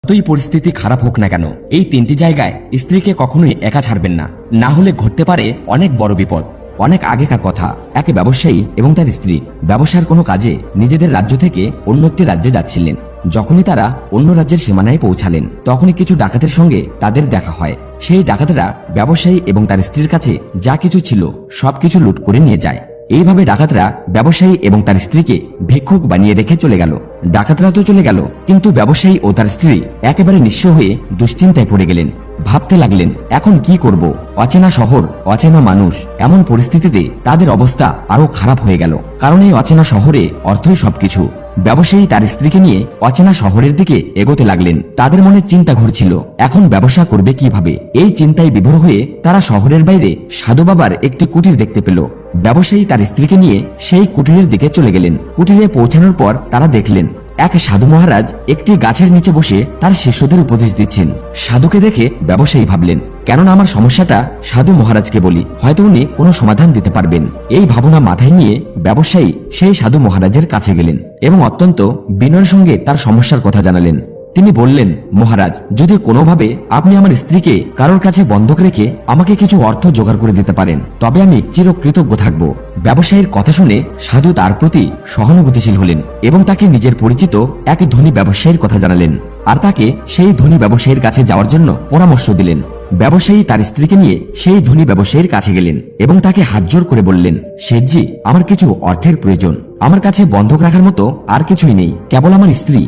যতই পরিস্থিতি খারাপ হোক না কেন এই তিনটি জায়গায় স্ত্রীকে কখনোই একা ছাড়বেন না, না হলে ঘটতে পারে অনেক বড় বিপদ। অনেক আগেকার কথা, এক ব্যবসায়ী এবং তার স্ত্রী ব্যবসার কোনো কাজে নিজেদের রাজ্য থেকে অন্য একটি রাজ্যে যাচ্ছিলেন। যখনই তারা অন্য রাজ্যের সীমানায় পৌঁছালেন তখনই কিছু ডাকাতের সঙ্গে তাদের দেখা হয়। সেই ডাকাতেরা ব্যবসায়ী এবং তার স্ত্রীর কাছে যা কিছু ছিল সবকিছু লুট করে নিয়ে যায়। এইভাবে ডাকাতরা ব্যবসায়ী এবং তার স্ত্রীকে ভিক্ষুক বানিয়ে রেখে চলে গেল। ডাকাতরা তো চলে গেল, কিন্তু ব্যবসায়ী ও তার স্ত্রী একেবারে নিঃস্ব হয়ে দুশ্চিন্তায় পড়ে গেলেন। ভাবতে লাগলেন, এখন কি করব? অচেনা শহর, অচেনা মানুষ। এমন পরিস্থিতিতে তাদের অবস্থা আরো খারাপ হয়ে গেল, কারণ এই অচেনা শহরে অর্থই সবকিছু। ব্যবসায়ী তার স্ত্রীকে নিয়ে অচেনা শহরের দিকে এগোতে লাগলেন। তাদের মনে চিন্তা ঘুরছিল, এখন ব্যবসা করবে কিভাবে। এই চিন্তায় বিভোর হয়ে তারা শহরের বাইরে সাধু বাবার একটি কুটির দেখতে পেল। ব্যবসায়ী তার স্ত্রীকে নিয়ে সেই কুটিরের দিকে চলে গেলেন। কুটিরে পৌঁছানোর পর তারা দেখলেন এক সাধু মহারাজ একটি গাছের নিচে বসে তার শিষ্যদের উপদেশ দিচ্ছেন। সাধুকে দেখে ব্যবসায়ী ভাবলেন, কেননা আমার সমস্যাটা সাধু মহারাজকে বলি, হয়তো উনি কোনো সমাধান দিতে পারবেন। এই ভাবনা মাথায় নিয়ে ব্যবসায়ী সেই সাধু মহারাজের কাছে গেলেন এবং অত্যন্ত বিনয়ের সঙ্গে তার সমস্যার কথা জানালেন। তিনি বললেন, মহারাজ, যদি কোনোভাবে আপনি আমার স্ত্রীকে কারোর কাছে বন্ধক রেখে আমাকে কিছু অর্থ জোগাড় করে দিতে পারেন তবে আমি চিরকৃতজ্ঞ থাকব। ব্যবসায়ীর কথা শুনে সাধু তার প্রতি সহানুভূতিশীল হলেন এবং তাকে নিজের পরিচিত এক ধনী ব্যবসায়ীর কথা জানালেন আর তাকে সেই ধনী ব্যবসায়ীর কাছে যাওয়ার জন্য পরামর্শ দিলেন। ব্যবসায়ী তার স্ত্রীকে নিয়ে সেই ধনী ব্যবসায়ীর কাছে গেলেন এবং তাকে হাতজোড় করে বললেন, শেঠজি, আমার কিছু অর্থের প্রয়োজন। আমার কাছে বন্ধক রাখার মতো আর কিছুই নেই, কেবল আমার স্ত্রী।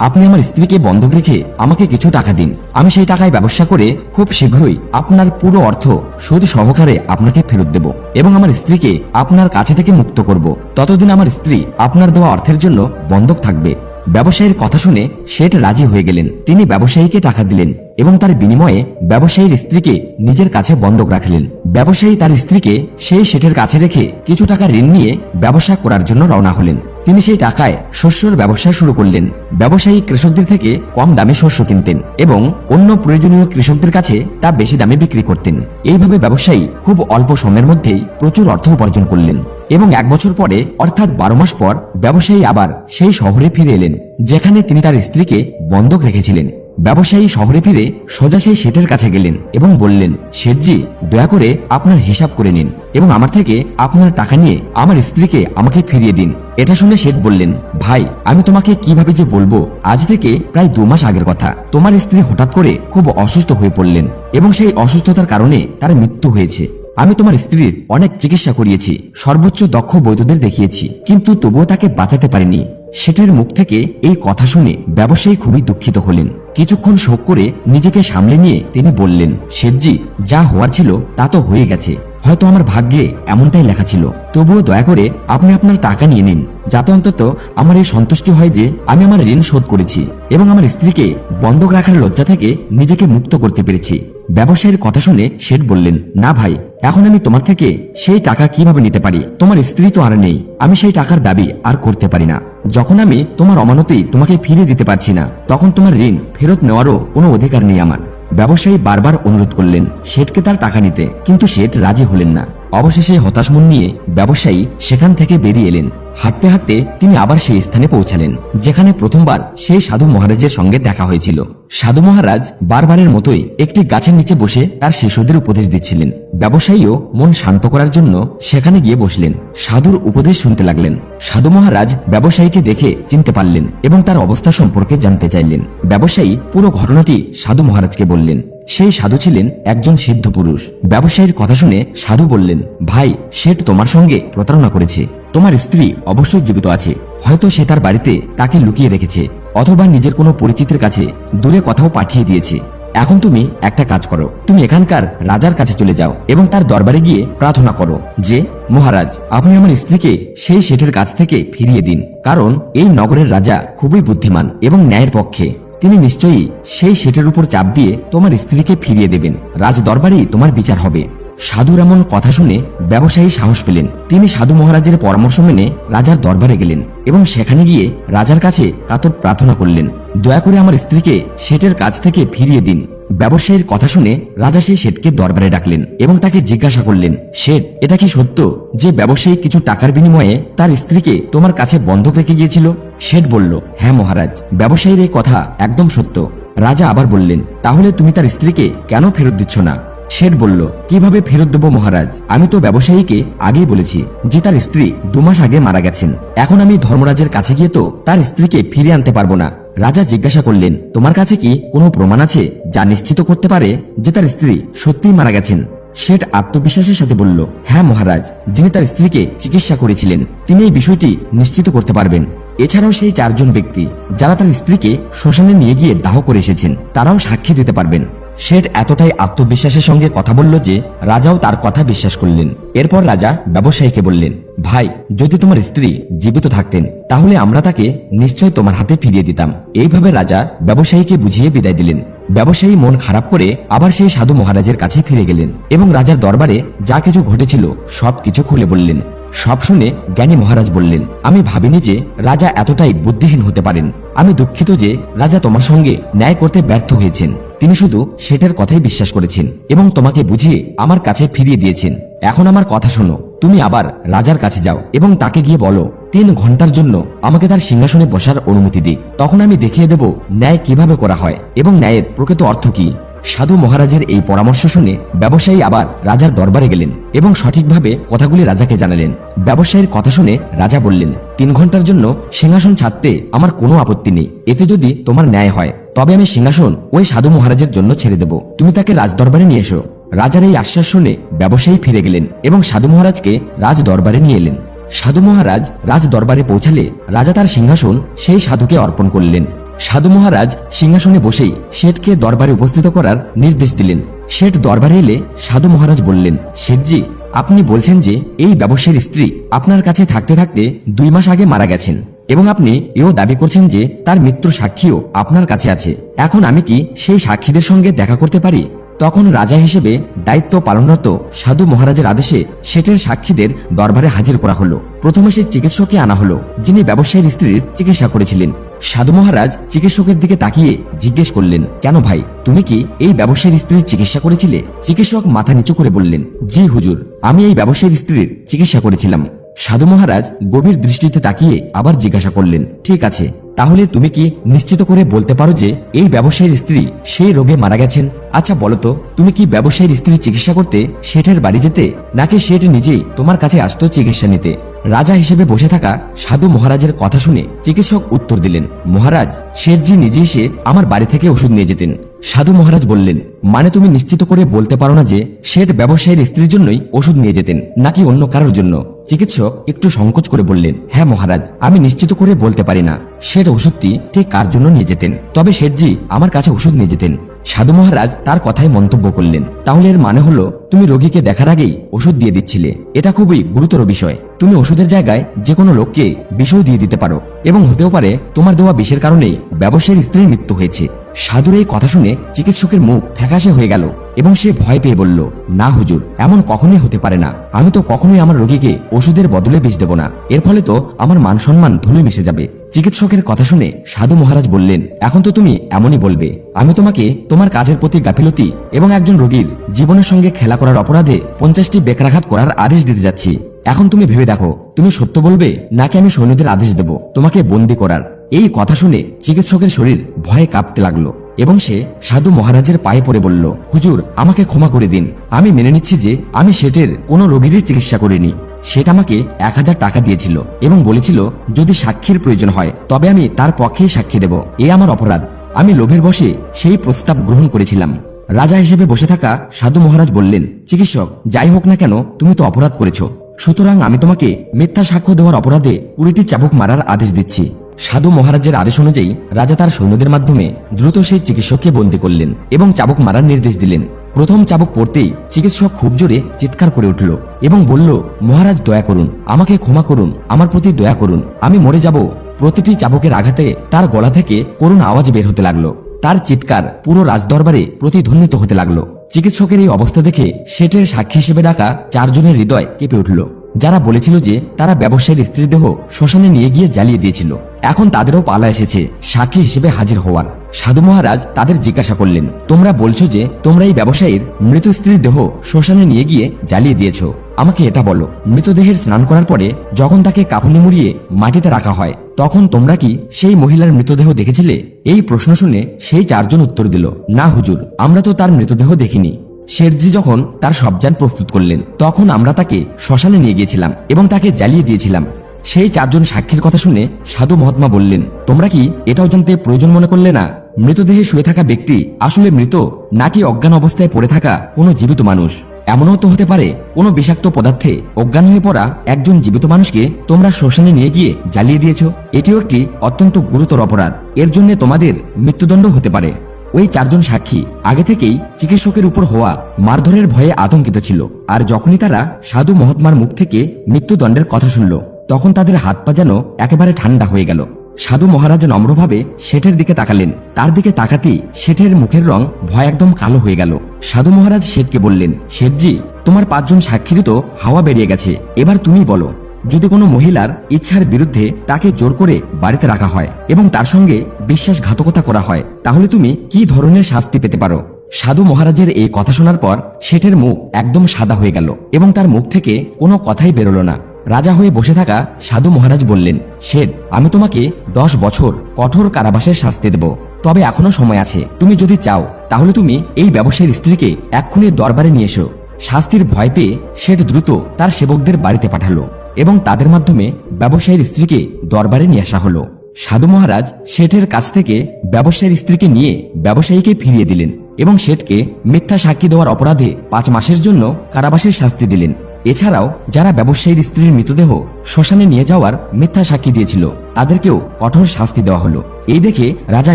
আপনি আমার স্ত্রীকে বন্ধক রেখে আমাকে কিছু টাকা দিন। আমি সেই টাকায় ব্যবসা করে খুব শীঘ্রই আপনার পুরো অর্থ সুদ সহকারে আপনাকে ফেরত দেব এবং আমার স্ত্রীকে আপনার কাছে থেকে মুক্ত করব। ততদিন আমার স্ত্রী আপনার দেওয়া অর্থের জন্য বন্ধক থাকবে। ব্যবসায়ীর কথা শুনে শেঠ রাজি হয়ে গেলেন। তিনি ব্যবসায়ীকে টাকা দিলেন এবং তার বিনিময়ে ব্যবসায়ীর স্ত্রীকে নিজের কাছে বন্ধক রাখলেন। ব্যবসায়ী তার স্ত্রীকে সেই শেঠের কাছে রেখে কিছু টাকা ঋণ নিয়ে ব্যবসা করার জন্য রওনা হলেন। তিনি সেই টাকায় শস্যর ব্যবসা শুরু করলেন। ব্যবসায়ী কৃষকদের থেকে কম দামে শস্য কিনতেন এবং অন্য প্রয়োজনীয় কৃষকদের কাছে তা বেশি দামে বিক্রি করতেন। এইভাবে ব্যবসায়ী খুব অল্প সময়ের মধ্যেই প্রচুর অর্থ উপার্জন করলেন এবং 1 বছর পরে অর্থাৎ 12 মাস পর ব্যবসায়ী আবার সেই শহরে ফিরে এলেন যেখানে তিনি তার স্ত্রীকে বন্ধক রেখেছিলেন। ব্যবসায়ী শহরে ফিরে সোজা সেই শেঠের কাছে গেলেন এবং বললেন, শেঠজি, দয়া করে আপনার হিসাব করে নিন এবং আমার থেকে আপনার টাকা নিয়ে আমার স্ত্রীকে আমাকে ফিরিয়ে দিন। এটা শুনে শেঠ বললেন, ভাই, আমি তোমাকে কিভাবে যে বলবো, আজ থেকে প্রায় 2 মাস আগের কথা। তোমার স্ত্রী হঠাৎ করে খুব অসুস্থ হয়ে পড়লেন এবং সেই অসুস্থতার কারণে তার মৃত্যু হয়েছে। আমি তোমার স্ত্রীর অনেক চিকিৎসা করিয়েছি, সর্বোচ্চ দক্ষ বৈদ্যদের দেখিয়েছি, কিন্তু তবুও তাকে বাঁচাতে পারিনি। শেঠের মুখ থেকে এই কথা শুনে ব্যবসায়ী খুবই দুঃখিত হলেন। কিছুক্ষণ শোক করে নিজেকে সামলে নিয়ে তিনি বললেন, শেঠজি, যা হওয়ার ছিল তা তো হয়ে গেছে, হয়তো আমার ভাগ্যে এমনটাই লেখা ছিল। তবুও দয়া করে আপনি আপনার টাকা নিয়ে নিন, যাতে অন্তত আমার এই সন্তুষ্টি হয় যে আমি আমার ঋণ শোধ করেছি এবং আমার স্ত্রীকে বন্ধক রাখার লজ্জা থেকে নিজেকে মুক্ত করতে পেরেছি। ব্যবসায়ীর কথা শুনে শেঠ বললেন, না ভাই, এখন আমি তোমার থেকে সেই টাকা কিভাবে নিতে পারি? তোমার স্ত্রী তো আর নেই, আমি সেই টাকার দাবি আর করতে পারি না। যখন আমি তোমার অমানতি তোমাকে ফিরিয়ে দিতে পারছি না, তখন তোমার ঋণ ফেরত নেওয়ারও কোনো অধিকার নেই আমার। ব্যবসায়ী বারবার অনুরোধ করলেন শেঠকে তার টাকা নিতে, কিন্তু শেঠ রাজি হলেন না। অবশেষে হতাশ মন নিয়ে ব্যবসায়ী সেখান থেকে বেরিয়ে এলেন। হাঁটতে হাঁটতে তিনি আবার সেই স্থানে পৌঁছালেন যেখানে প্রথমবার সেই সাধু মহারাজের সঙ্গে দেখা হয়েছিল। সাধু মহারাজ বারবারের মতোই একটি গাছের নিচে বসে তার শিষ্যদের উপদেশ দিচ্ছিলেন। ব্যবসায়ীও মন শান্ত করার জন্য সেখানে গিয়ে বসলেন। সাধুর উপদেশ শুনতে লাগলেন। সাধু মহারাজ ব্যবসায়ীকে দেখে চিনতে পারলেন এবং তার অবস্থা সম্পর্কে জানতে চাইলেন। ব্যবসায়ী পুরো ঘটনাটি সাধু মহারাজকে বললেন। সেই সাধু ছিলেন একজন সিদ্ধ পুরুষ। ব্যবসায়ীর কথা শুনে সাধু বললেন, ভাই, শেঠ তোমার সঙ্গে প্রতারণা করেছে। তোমার স্ত্রী অবশ্যই জীবিত আছে, হয়তো সে তার বাড়িতে তাকে লুকিয়ে রেখেছে অথবা নিজের কোনো পরিচিতের কাছে দূরে কোথাও পাঠিয়ে দিয়েছে। এখন তুমি একটা কাজ করো, তুমি এখানকার রাজার কাছে চলে যাও এবং তার দরবারে গিয়ে প্রার্থনা করো যে, মহারাজ, আপনি আমার স্ত্রীকে সেই শেঠের কাছ থেকে ফিরিয়ে দিন, কারণ এই নগরের রাজা খুবই বুদ্ধিমান এবং ন্যায়ের পক্ষে। তিনি নিশ্চয়ই সেই শেঠের উপর চাপ দিয়ে তোমার স্ত্রীকে ফিরিয়ে দেবেন। রাজ দরবারেই তোমার বিচার হবে। সাধুর এমন কথা শুনে ব্যবসায়ী সাহস পেলেন। তিনি সাধু মহারাজের পরামর্শ মেনে রাজার দরবারে গেলেন এবং সেখানে গিয়ে রাজার কাছে কাতর প্রার্থনা করলেন, দয়া করে আমার স্ত্রীকে শেঠের কাছ থেকে ফিরিয়ে দিন। ব্যবসায়ীর কথা শুনে রাজা সেই শেঠকে দরবারে ডাকলেন এবং তাকে জিজ্ঞাসা করলেন, শেঠ, এটা কি সত্য যে ব্যবসায়ী কিছু টাকার বিনিময়ে তার স্ত্রীকে তোমার কাছে বন্ধক রেখে গিয়েছিল? শেঠ বলল, হ্যাঁ মহারাজ, ব্যবসায়ীর এই কথা একদম সত্য। রাজা আবার বললেন, তাহলে তুমি তার স্ত্রীকে কেন ফেরত দিচ্ছ না? শেঠ বলল, কিভাবে ফেরত দেব মহারাজ? আমি তো ব্যবসায়ীকে আগেই বলেছি যে তার স্ত্রী 2 মাস আগে মারা গেছেন। এখন আমি ধর্মরাজের কাছে গিয়ে তো তার স্ত্রীকে ফিরিয়ে আনতে পারবো না। রাজা জিজ্ঞাসা করলেন, তোমার কাছে কি কোনো প্রমাণ আছে যা নিশ্চিত করতে পারে যে তার স্ত্রী সত্যিই মারা গেছেন? শেঠ আত্মবিশ্বাসের সাথে বলল, হ্যাঁ মহারাজ, যিনি তার স্ত্রীকে চিকিৎসা করেছিলেন তিনি এই বিষয়টি নিশ্চিত করতে পারবেন। এছাড়াও সেই 4 জন ব্যক্তি যারা তার স্ত্রীকে শ্মশানে নিয়ে গিয়ে দাহ করে এসেছেন তারাও সাক্ষী দিতে পারবেন। শেঠ এতটাই আত্মবিশ্বাসের সঙ্গে কথা বলল যে রাজাও তার কথা বিশ্বাস করলেন। এরপর রাজা ব্যবসায়ীকে বললেন, ভাই, যদি তোমার স্ত্রী জীবিত থাকতেন তাহলে আমরা তাকে নিশ্চয় তোমার হাতে ফিরিয়ে দিতাম। এইভাবে রাজা ব্যবসায়ীকে বুঝিয়ে বিদায় দিলেন। ব্যবসায়ী মন খারাপ করে আবার সেই সাধু মহারাজের কাছে ফিরে গেলেন এবং রাজার দরবারে যা কিছু ঘটেছিল সবকিছু খুলে বললেন। সব শুনে জ্ঞানী মহারাজ বললেন, আমি ভাবিনি যে রাজা এতটাই বুদ্ধিহীন হতে পারেন। আমি দুঃখিত যে রাজা তোমার সঙ্গে ন্যায় করতে ব্যর্থ হয়েছেন। তিনি শুধু শেঠের কথাই বিশ্বাস করেছেন এবং তোমাকে বুঝিয়ে আমার কাছে ফিরিয়ে দিয়েছেন। এখন আমার কথা শোনো, তুমি আবার রাজার কাছে যাও এবং তাকে গিয়ে বলো 3 ঘন্টার জন্য আমাকে তার সিংহাসনে বসার অনুমতি দিক। তখন আমি দেখিয়ে দেব ন্যায় কিভাবে করা হয় এবং ন্যায়ের প্রকৃত অর্থ কি। সাধু মহারাজের এই পরামর্শ শুনে ব্যবসায়ী আবার রাজার দরবারে গেলেন এবং সঠিকভাবে কথাগুলি রাজাকে জানালেন। ব্যবসায়ীর কথা শুনে রাজা বললেন, 3 ঘন্টার জন্য সিংহাসন ছাড়তে আমার কোনো আপত্তি নেই। এতে যদি তোমার ন্যায় হয় তবে আমি সিংহাসন ওই সাধু মহারাজের জন্য ছেড়ে দেব। তুমি তাকে রাজদরবারে নিয়ে এসো। রাজার এই আশ্বাস শুনে ব্যবসায়ী ফিরে গেলেন এবং সাধু মহারাজকে রাজ দরবারে নিয়ে এলেন। সাধু মহারাজ রাজ দরবারে পৌঁছালে রাজা তার সিংহাসন সেই সাধুকে অর্পণ করলেন। সাধু মহারাজ সিংহাসনে বসেই শেঠকে দরবারে উপস্থিত করার নির্দেশ দিলেন। শেঠ দরবারে এলে সাধু মহারাজ বললেন, শেঠজি, আপনি বলছেন যে এই ব্যবসায়ীর স্ত্রী আপনার কাছে থাকতে থাকতে 2 মাস আগে মারা গেছেন এবং আপনি এও দাবি করছেন যে তার মৃত্যুর সাক্ষীও আপনার কাছে আছে। এখন আমি কি সেই সাক্ষীদের সঙ্গে দেখা করতে পারি? তখন রাজা হিসেবে দায়িত্ব পালনরত সাধু মহারাজের আদেশে শেঠের সাক্ষীদের দরবারে হাজির করা হলো। প্রথমে সেই চিকিৎসককে আনা হলো যিনি ব্যবসায়ীর স্ত্রীর চিকিৎসা করেছিলেন। সাধু মহারাজ চিকিৎসকের দিকে তাকিয়ে জিজ্ঞেস করলেন, কেন ভাই, তুমি কি এই ব্যবসায়ীর স্ত্রীর চিকিৎসা করেছিলে? চিকিৎসক মাথা নিচু করে বললেন, জি হুজুর, আমি এই ব্যবসায়ীর স্ত্রীর চিকিৎসা করেছিলাম। সাধু মহারাজ গভীর দৃষ্টিতে তাকিয়ে আবার জিজ্ঞাসা করলেন, ঠিক আছে, তাহলে তুমি কি নিশ্চিত করে বলতে পারো যে এই ব্যবসায়ীর স্ত্রী সেই রোগে মারা গেছেন? আচ্ছা বলো তো, তুমি কি ব্যবসায়ীর স্ত্রীর চিকিৎসা করতে শেঠের বাড়ি যেতে নাকি শেঠ নিজেই তোমার কাছে আসতো চিকিৎসা নিতে? রাজা হিসেবে বসে থাকা সাধু মহারাজের কথা শুনে চিকিৎসক উত্তর দিলেন, মহারাজ, শেঠজি নিজে এসে আমার বাড়ি থেকে ওষুধ নিয়ে যেতেন। সাধু মহারাজ বললেন, মানে তুমি নিশ্চিত করে বলতে পারো না যে শেঠ ব্যবসায়ীর স্ত্রীর জন্যই ওষুধ নিয়ে যেতেন নাকি অন্য কারোর জন্য? চিকিৎসক একটু সংকোচ করে বললেন, হ্যাঁ মহারাজ, আমি নিশ্চিত করে বলতে পারি না শেঠ ওষুধটি ঠিক কার জন্য নিয়ে যেতেন, তবে শেঠজি আমার কাছে ওষুধ নিয়ে যেতেন। সাধু মহারাজ তার কথায় মন্তব্য করলেন, তাহলে এর মানে হলো তুমি রোগীকে দেখার আগেই ওষুধ দিয়ে দিচ্ছিলে। এটা খুবই গুরুতর বিষয়। তুমি ওষুধের জায়গায় যে কোনো লোককে বিষও দিয়ে দিতে পারো এবং হতেও পারে তোমার দেওয়া বিষের কারণেই ব্যবসায়ীর স্ত্রীর মৃত্যু হয়েছে। সাধুর এই কথা শুনে চিকিৎসকের মুখ ফ্যাকাশে হয়ে গেল এবং সে ভয় পেয়ে বলল, না হুজুর, এমন কখনোই হতে পারে না। আমি তো কখনোই আমার রোগীকে ওষুধের বদলে বিষ দেব না। এর ফলে তো আমার মান সম্মান ধুলে মিশে যাবে। চিকিৎসকের কথা শুনে সাধু মহারাজ বললেন, এখন তো তুমি এমনই বলবে। আমি তোমাকে তোমার কাজের প্রতি গাফিলতি এবং একজন রোগীর জীবনের সঙ্গে খেলা করার অপরাধে 50টি বেকরাঘাত করার আদেশ দিতে যাচ্ছি। এখন তুমি ভেবে দেখো, তুমি সত্য বলবে নাকি আমি সৈন্যদের আদেশ দেব তোমাকে বন্দী করার? এই কথা শুনে চিকিৎসকের শরীর ভয়ে কাঁপতে লাগলো এবং সে সাধু মহারাজের পায়ে পড়ে বলল, হুজুর, আমাকে ক্ষমা করে দিন। আমি মেনে নিচ্ছি যে আমি শেঠের কোনো রোগীরই চিকিৎসা করিনি। শেঠ আমাকে 1000 টাকা দিয়েছিল এবং বলেছিল যদি সাক্ষীর প্রয়োজন হয় তবে আমি তার পক্ষেই সাক্ষী দেব। এ আমার অপরাধ। আমি লোভের বশে সেই প্রস্তাব গ্রহণ করেছিলাম। রাজা হিসেবে বসে থাকা সাধু মহারাজ বললেন, চিকিৎসক, যাই হোক না কেন তুমি তো অপরাধ করেছো, সুতরাং আমি তোমাকে মিথ্যা সাক্ষ্য দেওয়ার অপরাধে 20টি চাবুক মারার আদেশ দিচ্ছি। সাধু মহারাজের আদেশ অনুযায়ী রাজা তার সৈন্যদের মাধ্যমে দ্রুত সেই চিকিৎসককে বন্দী করলেন এবং চাবুক মারার নির্দেশ দিলেন। প্রথম চাবুক পড়তেই চিকিৎসক খুব জোরে চিৎকার করে উঠল এবং বলল, মহারাজ, দয়া করুন, আমাকে ক্ষমা করুন, আমার প্রতি দয়া করুন, আমি মরে যাব। প্রতিটি চাবুকের আঘাতে তার গলা থেকে করুণ আওয়াজ বের হতে লাগলো। তার চিৎকার পুরো রাজদরবারে প্রতিধ্বনিত হতে লাগলো। চিকিৎসকের এই অবস্থা দেখে শেঠের সাক্ষী হিসেবে ডাকা 4 জনের হৃদয় কেঁপে উঠল, যারা বলেছিল যে তারা ব্যবসায়ীর স্ত্রীর দেহ শ্মশানে নিয়ে গিয়ে জ্বালিয়ে দিয়েছিল। এখন তাদেরও পালা এসেছে সাক্ষী হিসেবে হাজির হওয়ার। সাধু মহারাজ তাদের জিজ্ঞাসা করলেন, তোমরা বলছো যে তোমরা এই ব্যবসায়ীর মৃত স্ত্রীর দেহ শ্মশানে নিয়ে গিয়ে জ্বালিয়ে দিয়েছো। আমাকে এটা বলো, মৃতদেহের স্নান করার পরে যখন তাকে কাফনে মুড়িয়ে মাটিতে রাখা হয় তখন তোমরা কি সেই মহিলার মৃতদেহ দেখেছিলে? এই প্রশ্ন শুনে সেই চারজন উত্তর দিল, না হুজুর, আমরা তো তার মৃতদেহ দেখিনি। শেঠজি যখন তার সবজান প্রস্তুত করলেন তখন আমরা তাকে শ্মশানে নিয়ে গিয়েছিলাম এবং তাকে জ্বালিয়ে দিয়েছিলাম। সেই চারজন সাক্ষীর কথা শুনে সাধু মহাত্মা বললেন, তোমরা কি এটাও জানতে প্রয়োজন মনে করলে না মৃতদেহে শুয়ে থাকা ব্যক্তি আসলে মৃত নাকি অজ্ঞান অবস্থায় পড়ে থাকা কোনো জীবিত মানুষ? এমনও তো হতে পারে কোনো বিষাক্ত পদার্থে অজ্ঞান হয়ে পড়া একজন জীবিত মানুষকে তোমরা শ্মশানে নিয়ে গিয়ে জ্বালিয়ে দিয়েছ। এটিও একটি অত্যন্ত গুরুতর অপরাধ, এর জন্য তোমাদের মৃত্যুদণ্ড হতে পারে। ওই চারজন সাক্ষী আগে থেকেই চিকিৎসকের উপর হওয়া মারধরের ভয়ে আতঙ্কিত ছিল, আর যখনই তারা সাধু মহাত্মার মুখ থেকে মৃত্যুদণ্ডের কথা শুনল তখন তাদের হাত পা যেন একেবারে ঠান্ডা হয়ে গেল। সাধু মহারাজ নম্রভাবে শেঠের দিকে তাকালেন। তার দিকে তাকাতেই শেঠের মুখের রং ভয় একদম কালো হয়ে গেল। সাধু মহারাজ শেঠকে বললেন, শেঠজি, তোমার পাঁচজন সাক্ষীরই তো হাওয়া বেরিয়ে গেছে, এবার তুমি বলো, যদি কোনো মহিলার ইচ্ছার বিরুদ্ধে তাকে জোর করে বাড়িতে রাখা হয় এবং তার সঙ্গে বিশ্বাসঘাতকতা করা হয় তাহলে তুমি কি ধরনের শাস্তি পেতে পারো? সাধু মহারাজের এই কথা শোনার পর শেঠের মুখ একদম সাদা হয়ে গেল এবং তার মুখ থেকে কোনো কথাই বেরোলো না। রাজা হয়ে বসে থাকা সাধু মহারাজ বললেন, শেঠ, আমি তোমাকে 10 বছর কঠোর কারাবাসের শাস্তি দেব, তবে এখনো সময় আছে। তুমি যদি চাও তাহলে তুমি এই ব্যবসায়ীর স্ত্রীকে এক্ষুনি দরবারে নিয়ে এসো। শাস্তির ভয় পেয়ে শেঠ দ্রুত তার সেবকদের বাড়িতে পাঠালো এবং তাদের মাধ্যমে ব্যবসায়ীর স্ত্রীকে দরবারে নিয়ে আসা হলো। সাধু মহারাজ শেঠের কাছ থেকে ব্যবসায়ীর স্ত্রীকে নিয়ে ব্যবসায়ীকে ফিরিয়ে দিলেন এবং শেঠকে মিথ্যা সাক্ষী দেওয়ার অপরাধে 5 মাসের জন্য কারাবাসের শাস্তি দিলেন। এছাড়াও যারা ব্যবসায়ীর স্ত্রীর মৃতদেহ শ্মশানে নিয়ে যাওয়ার মিথ্যা সাক্ষী দিয়েছিল তাদেরকেও কঠোর শাস্তি দেওয়া হলো। এই দেখে রাজা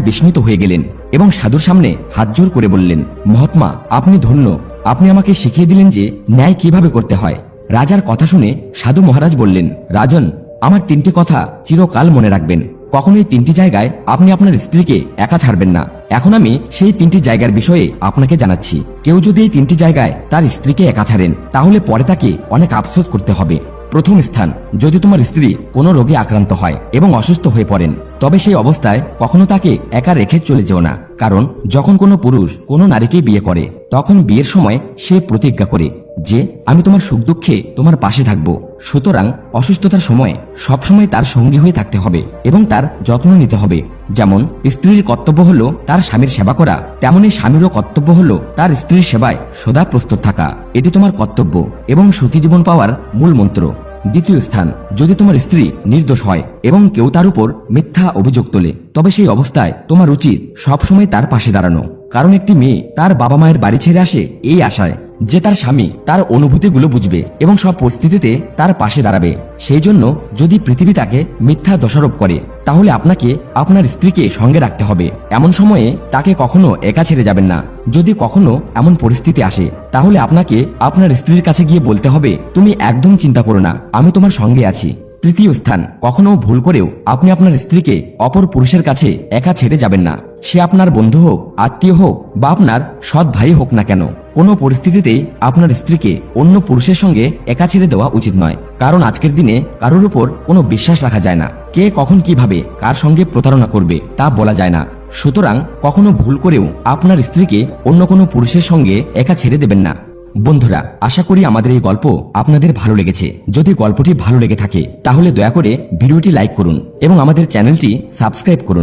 বিস্মিত হয়ে গেলেন এবং সাধুর সামনে হাত জোর করে বললেন, মহাত্মা, আপনি ধন্য, আপনি আমাকে শিখিয়ে দিলেন যে ন্যায় কিভাবে করতে হয়। রাজার কথা শুনে সাধু মহারাজ বললেন, রাজন, আমার 3টি কথা চিরকাল মনে রাখবেন। কখনোই 3টি জায়গায় আপনি আপনার স্ত্রীকে একা ছাড়বেন না। এখন আমি সেই 3টি জায়গার বিষয়ে আপনাকে জানাচ্ছি। কেউ যদি এই 3টি জায়গায় তার স্ত্রীকে একা ছাড়েন তাহলে পরে তাকে অনেক আফসোস করতে হবে। প্রথম স্থান, যদি তোমার স্ত্রী কোনো রোগে আক্রান্ত হয় এবং অসুস্থ হয়ে পড়েন তবে সেই অবস্থায় কখনো তাকে একা রেখে চলে যেও না। কারণ যখন কোনো পুরুষ কোনো নারীকে বিয়ে করে তখন বিয়ের সময় সে প্রতিজ্ঞা করে যে আমি তোমার সুখ দুঃখে তোমার পাশে থাকব। সুতরাং অসুস্থতার সময় সবসময় তার সঙ্গী হয়ে থাকতে হবে এবং তার যত্ন নিতে হবে। যেমন স্ত্রীর কর্তব্য হলো তার স্বামীর সেবা করা, তেমনি স্বামীরও কর্তব্য হলো তার স্ত্রীর সেবায় সদা প্রস্তুত থাকা। এটি তোমার কর্তব্য এবং সুখী জীবন পাওয়ার মূল মন্ত্র। দ্বিতীয় স্থান, যদি তোমার স্ত্রী নির্দোষ হয় এবং কেউ তার উপর মিথ্যা অভিযোগ তোলে তবে সেই অবস্থায় তোমার উচিত সবসময় তার পাশে দাঁড়ানো। কারণ একটি মেয়ে তার বাবা মায়ের বাড়ি ছেড়ে আসে এই আশায় যে তার স্বামী তার অনুভূতিগুলো বুঝবে এবং সব পরিস্থিতিতে তার পাশে দাঁড়াবে। সেই জন্য যদি পৃথিবী তাকে মিথ্যা দোষারোপ করে তাহলে আপনাকে আপনার স্ত্রীকে সঙ্গে রাখতে হবে। এমন সময়ে তাকে কখনো একা ছেড়ে যাবেন না। যদি কখনো এমন পরিস্থিতি আসে তাহলে আপনাকে আপনার স্ত্রীর কাছে গিয়ে বলতে হবে, তুমি একদম চিন্তা করো না, আমি তোমার সঙ্গে আছি। তৃতীয় স্থান, কখনো ভুল করেও আপনি আপনার স্ত্রীকে অপর পুরুষের কাছে একা ছেড়ে যাবেন না। সে আপনার বন্ধু হোক, আত্মীয় হোক বা আপনার সৎ ভাই হোক না কেন, কোনো পরিস্থিতিতেই আপনার স্ত্রীকে অন্য পুরুষের সঙ্গে একা ছেড়ে দেওয়া উচিত নয়। কারণ আজকের দিনে কারোর উপর কোনো বিশ্বাস রাখা যায় না। কে কখন কিভাবে কার সঙ্গে প্রতারণা করবে তা বলা যায় না। সুতরাং কখনো ভুল করেও আপনার স্ত্রীকে অন্য কোনো পুরুষের সঙ্গে একা ছেড়ে দেবেন না। বন্ধুরা, আশা করি আমাদের এই গল্প আপনাদের ভালো লেগেছে। যদি গল্পটি ভালো লেগে থাকে তাহলে দয়া করে ভিডিওটি লাইক করুন এবং আমাদের চ্যানেলটি সাবস্ক্রাইব করুন।